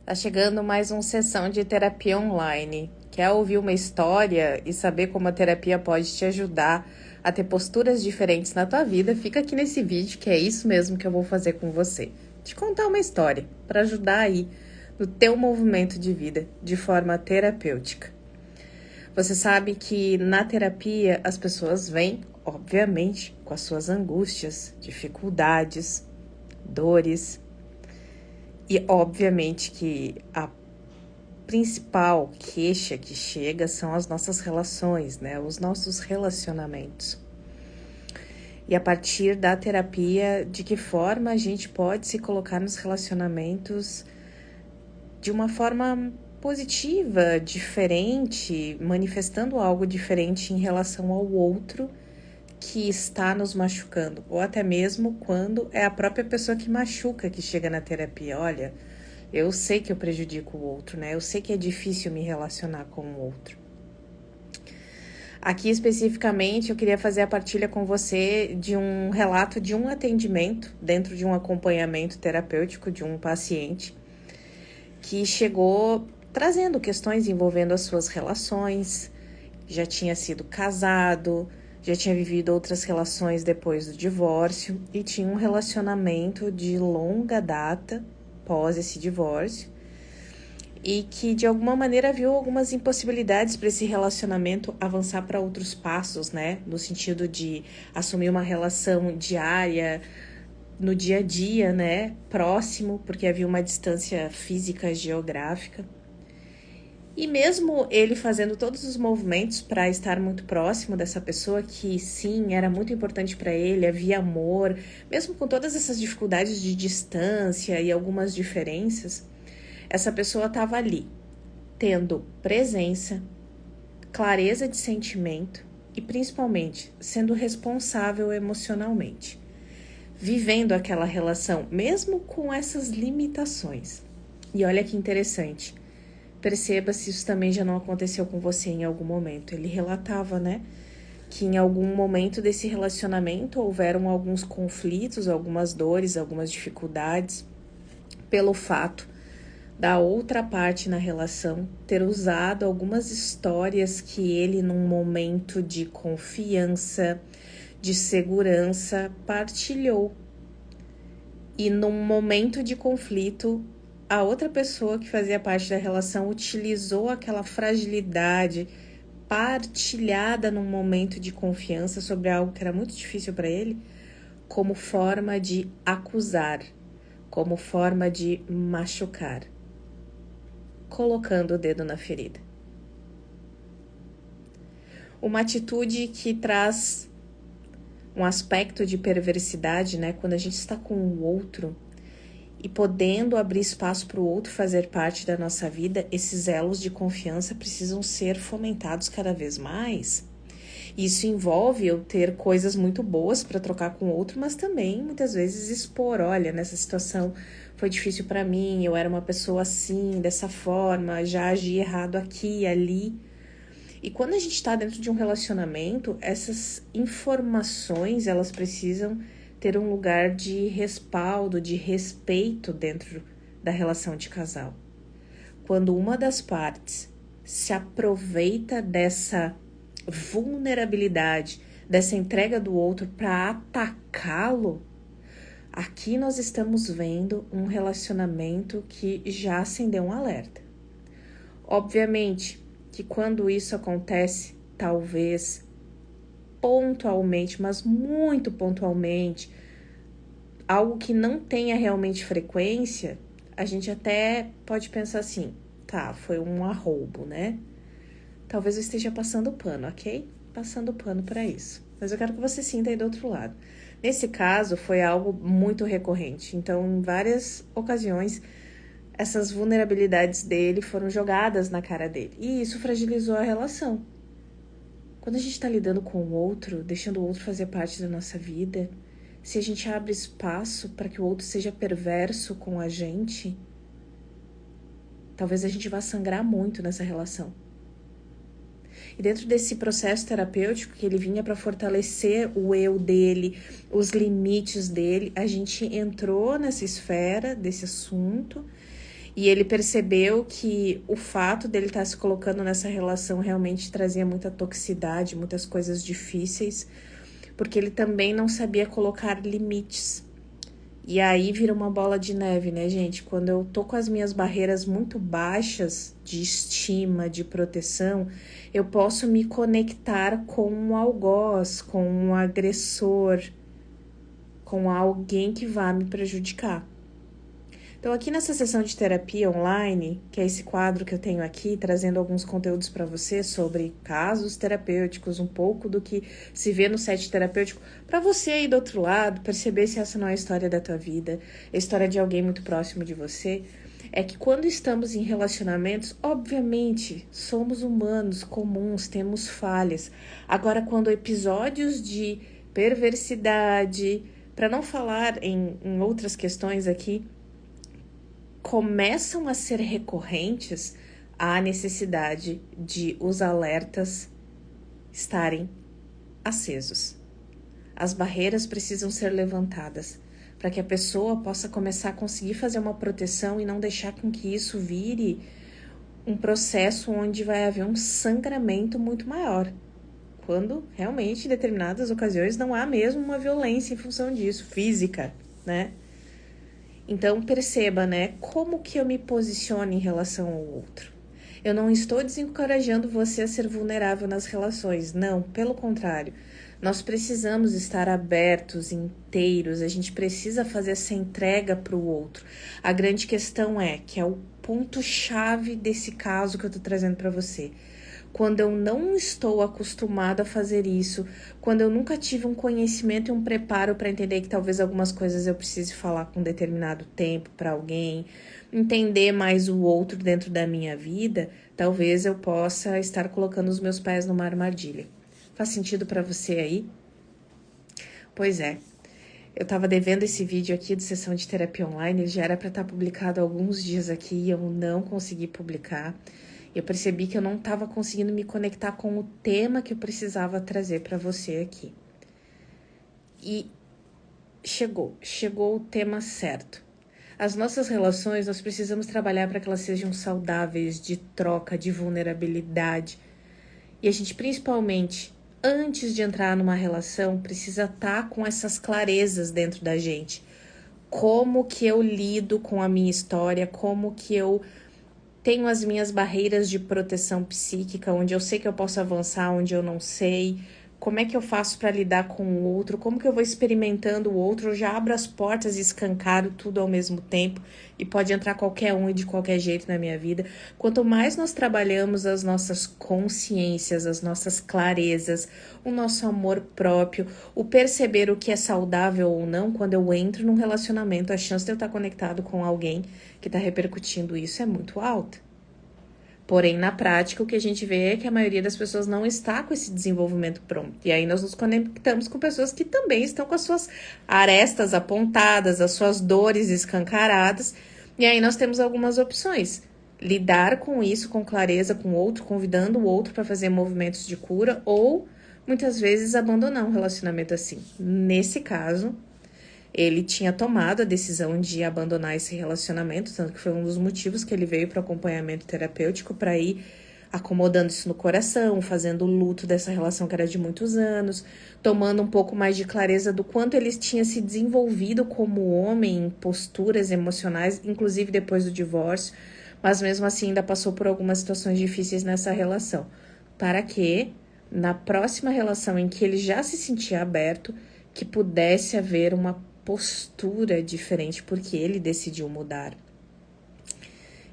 Tá chegando mais uma sessão de terapia online. Quer ouvir uma história e saber como a terapia pode te ajudar a ter posturas diferentes na tua vida? Fica aqui nesse vídeo que é isso mesmo que eu vou fazer com você. Te contar uma história para ajudar aí no teu movimento de vida de forma terapêutica. Você sabe que na terapia as pessoas vêm, obviamente, com as suas angústias, dificuldades, dores. E obviamente que a principal queixa que chega são as nossas relações, né? Os nossos relacionamentos. E a partir da terapia, de que forma a gente pode se colocar nos relacionamentos de uma forma positiva, diferente, manifestando algo diferente em relação ao outro que está nos machucando, ou até mesmo quando é a própria pessoa que machuca que chega na terapia. Olha, eu sei que eu prejudico o outro, né? Eu sei que é difícil me relacionar com o outro. Aqui especificamente eu queria fazer a partilha com você de um relato de um atendimento dentro de um acompanhamento terapêutico de um paciente que chegou trazendo questões envolvendo as suas relações, já tinha sido casado, já tinha vivido outras relações depois do divórcio e tinha um relacionamento de longa data pós esse divórcio e que de alguma maneira viu algumas impossibilidades para esse relacionamento avançar para outros passos, né? No sentido de assumir uma relação diária, no dia a dia, né? Próximo, porque havia uma distância física geográfica. E mesmo ele fazendo todos os movimentos para estar muito próximo dessa pessoa que, sim, era muito importante para ele, havia amor, mesmo com todas essas dificuldades de distância e algumas diferenças, essa pessoa estava ali, tendo presença, clareza de sentimento e, principalmente, sendo responsável emocionalmente, vivendo aquela relação, mesmo com essas limitações. E olha que interessante. Perceba se isso também já não aconteceu com você em algum momento. Ele relatava, né, que em algum momento desse relacionamento houveram alguns conflitos, algumas dores, algumas dificuldades, pelo fato da outra parte na relação ter usado algumas histórias que ele, num momento de confiança, de segurança, partilhou. E num momento de conflito, a outra pessoa que fazia parte da relação utilizou aquela fragilidade partilhada num momento de confiança sobre algo que era muito difícil para ele, como forma de acusar, como forma de machucar, colocando o dedo na ferida. Uma atitude que traz um aspecto de perversidade, né? Quando a gente está com o outro e podendo abrir espaço para o outro fazer parte da nossa vida, esses elos de confiança precisam ser fomentados cada vez mais. Isso envolve eu ter coisas muito boas para trocar com o outro, mas também muitas vezes expor, olha, nessa situação foi difícil para mim, eu era uma pessoa assim, dessa forma, já agi errado aqui e ali. E quando a gente está dentro de um relacionamento, essas informações, elas precisam ter um lugar de respaldo, de respeito dentro da relação de casal. Quando uma das partes se aproveita dessa vulnerabilidade, dessa entrega do outro para atacá-lo, aqui nós estamos vendo um relacionamento que já acendeu um alerta. Obviamente que quando isso acontece, talvez pontualmente, mas muito pontualmente, algo que não tenha realmente frequência, a gente até pode pensar assim, tá, foi um arroubo, né? Talvez eu esteja passando pano, ok? Passando pano para isso. Mas eu quero que você sinta aí do outro lado. Nesse caso, foi algo muito recorrente. Então, em várias ocasiões, essas vulnerabilidades dele foram jogadas na cara dele. E isso fragilizou a relação. Quando a gente está lidando com o outro, deixando o outro fazer parte da nossa vida, se a gente abre espaço para que o outro seja perverso com a gente, talvez a gente vá sangrar muito nessa relação. E dentro desse processo terapêutico que ele vinha para fortalecer o eu dele, os limites dele, a gente entrou nessa esfera desse assunto E ele percebeu que o fato dele estar se colocando nessa relação realmente trazia muita toxicidade, muitas coisas difíceis, porque ele também não sabia colocar limites. E aí vira uma bola de neve, né, gente? Quando eu tô com as minhas barreiras muito baixas de estima, de proteção, eu posso me conectar com um algoz, com um agressor, com alguém que vá me prejudicar. Então, aqui nessa sessão de terapia online, que é esse quadro que eu tenho aqui, trazendo alguns conteúdos para você sobre casos terapêuticos, um pouco do que se vê no set terapêutico, para você aí do outro lado, perceber se essa não é a história da tua vida, a história de alguém muito próximo de você, é que quando estamos em relacionamentos, obviamente, somos humanos, comuns, temos falhas. Agora, quando episódios de perversidade, para não falar em outras questões aqui, começam a ser recorrentes, há necessidade de os alertas estarem acesos. As barreiras precisam ser levantadas para que a pessoa possa começar a conseguir fazer uma proteção e não deixar com que isso vire um processo onde vai haver um sangramento muito maior. Quando realmente em determinadas ocasiões não há mesmo uma violência em função disso, física, né? Então perceba, né, como que eu me posiciono em relação ao outro. Eu não estou desencorajando você a ser vulnerável nas relações, não, pelo contrário. Nós precisamos estar abertos, inteiros, a gente precisa fazer essa entrega para o outro. A grande questão é, que é o ponto-chave desse caso que eu estou trazendo para você. Quando eu não estou acostumada a fazer isso, quando eu nunca tive um conhecimento e um preparo para entender que talvez algumas coisas eu precise falar com um determinado tempo para alguém, entender mais o outro dentro da minha vida, talvez eu possa estar colocando os meus pés numa armadilha. Faz sentido para você aí? Pois é. Eu estava devendo esse vídeo aqui de sessão de terapia online, ele já era para estar publicado há alguns dias aqui e eu não consegui publicar. Eu percebi que eu não estava conseguindo me conectar com o tema que eu precisava trazer para você aqui. E chegou o tema certo. As nossas relações, nós precisamos trabalhar para que elas sejam saudáveis, de troca, de vulnerabilidade. E a gente, principalmente, antes de entrar numa relação, precisa estar com essas clarezas dentro da gente. Como que eu lido com a minha história, como que eu tenho as minhas barreiras de proteção psíquica, onde eu sei que eu posso avançar, onde eu não sei. Como é que eu faço para lidar com o outro? Como que eu vou experimentando o outro? Eu já abro as portas e escancaro tudo ao mesmo tempo e pode entrar qualquer um e de qualquer jeito na minha vida. Quanto mais nós trabalhamos as nossas consciências, as nossas clarezas, o nosso amor próprio, o perceber o que é saudável ou não, quando eu entro num relacionamento, a chance de eu estar conectado com alguém que está repercutindo isso é muito alta. Porém, na prática, o que a gente vê é que a maioria das pessoas não está com esse desenvolvimento pronto. E aí nós nos conectamos com pessoas que também estão com as suas arestas apontadas, as suas dores escancaradas. E aí nós temos algumas opções. Lidar com isso com clareza com o outro, convidando o outro para fazer movimentos de cura, ou muitas vezes abandonar um relacionamento assim. Nesse caso, ele tinha tomado a decisão de abandonar esse relacionamento, tanto que foi um dos motivos que ele veio para o acompanhamento terapêutico, para ir acomodando isso no coração, fazendo o luto dessa relação que era de muitos anos, tomando um pouco mais de clareza do quanto ele tinha se desenvolvido como homem em posturas emocionais, inclusive depois do divórcio, mas mesmo assim ainda passou por algumas situações difíceis nessa relação, para que na próxima relação em que ele já se sentia aberto, que pudesse haver uma postura diferente, porque ele decidiu mudar.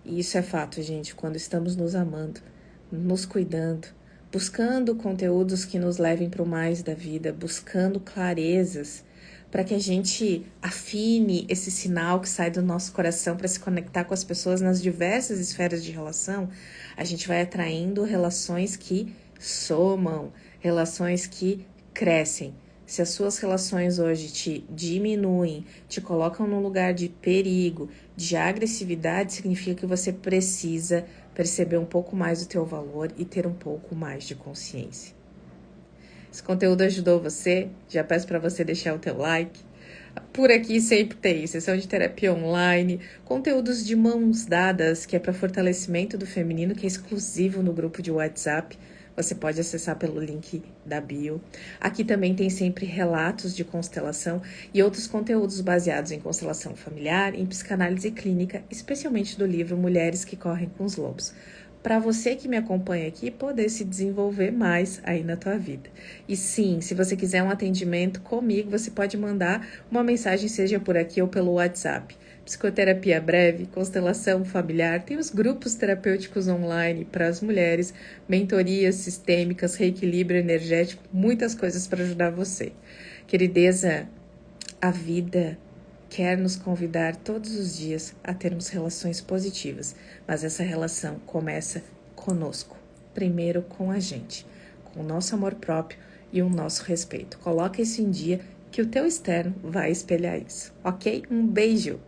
E isso é fato, gente, quando estamos nos amando, nos cuidando, buscando conteúdos que nos levem para o mais da vida, buscando clarezas, para que a gente afine esse sinal que sai do nosso coração para se conectar com as pessoas nas diversas esferas de relação, a gente vai atraindo relações que somam, relações que crescem. Se as suas relações hoje te diminuem, te colocam num lugar de perigo, de agressividade, significa que você precisa perceber um pouco mais o teu valor e ter um pouco mais de consciência. Esse conteúdo ajudou você? Já peço para você deixar o teu like, Por aqui sempre tem sessão de terapia online, conteúdos de mãos dadas, que é para fortalecimento do feminino, que é exclusivo no grupo de WhatsApp. Você pode acessar pelo link da bio. Aqui também tem sempre relatos de constelação e outros conteúdos baseados em constelação familiar, em psicanálise clínica, especialmente do livro Mulheres que Correm com os Lobos, para você que me acompanha aqui poder se desenvolver mais aí na tua vida. E sim, se você quiser um atendimento comigo, você pode mandar uma mensagem, seja por aqui ou pelo WhatsApp. Psicoterapia breve, constelação familiar, tem os grupos terapêuticos online para as mulheres, mentorias sistêmicas, reequilíbrio energético, muitas coisas para ajudar você. Querideza, a vida quer nos convidar todos os dias a termos relações positivas, mas essa relação começa conosco, primeiro com a gente, com o nosso amor próprio e o nosso respeito. Coloca isso em dia que o teu externo vai espelhar isso, ok? Um beijo!